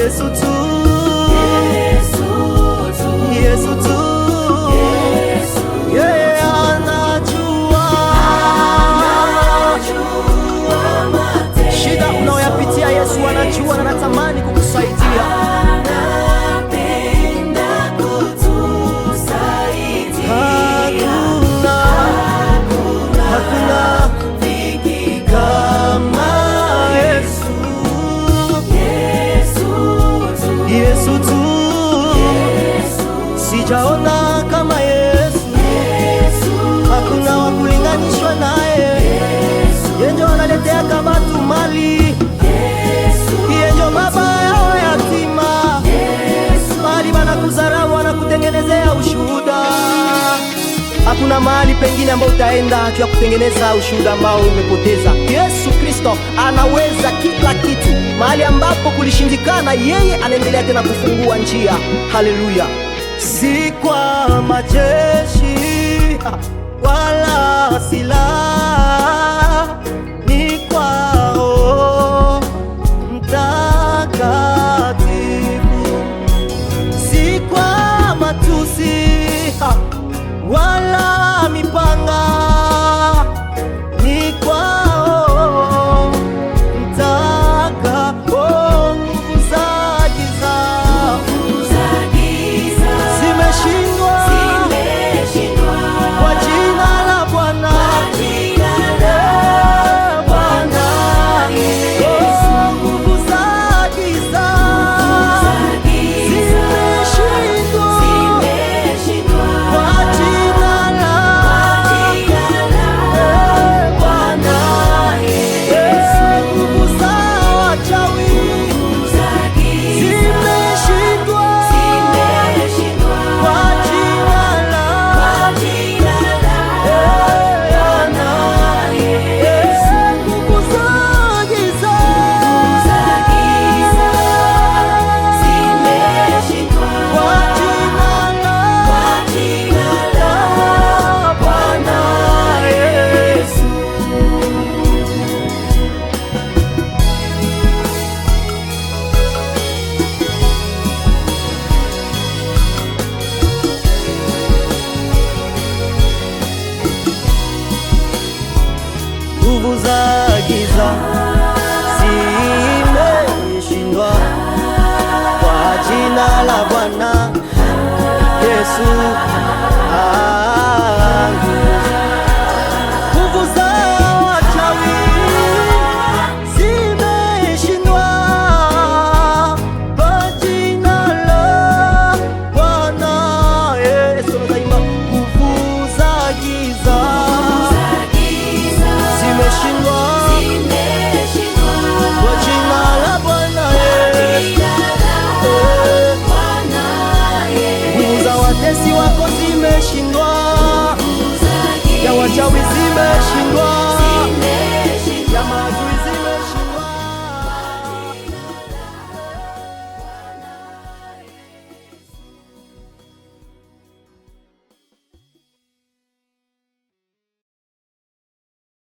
Yesu tu, Yesu tu, yeye anajua shida unayoyapitia. Yesu anajua na anatamani kukusaidia. Hakuna kama Yesu, Yesu tu, sijaona kama Yesu, hakuna wa kulinganishwa naye. Yeye ndio analetea kabatu mali, yeye ndio baba yao yatima, mali banakuzarau anakutengenezea ushuhuda. Hakuna mahali pengine ambao utaenda ya kutengeneza ushuhuda ambao umepoteza. Yesu Kristo anaweza kila kitu. Mahali ambapo kulishindikana, yeye anaendelea tena kufungua njia. Haleluya! Si kwa majeshi wala silaha, ni kwao Mtakatifu. Si kwa matusi wala mipanga, ni kwao Mtakatifu. Nguvu za giza zimeshindwa kwa jina la Bwana. Nguvu za giza zimeshindwa kwa jina la Bwana. Nguvu za wachawi zimeshindwa kwa jina la Bwana. Nguvu za giza kwa jina la Bwana Yesu. Nguvu za giza zimeshindwa kwa jina la Bwana Yesu. Nguvu za wachawi zimeshindwa kwa jina la Bwana Yesu. Nguvu za giza zimeshindwa kwa jina la Bwana Yesu. Nguvu za watesi wako zimeshindwa, ya wachawi zimeshindwa.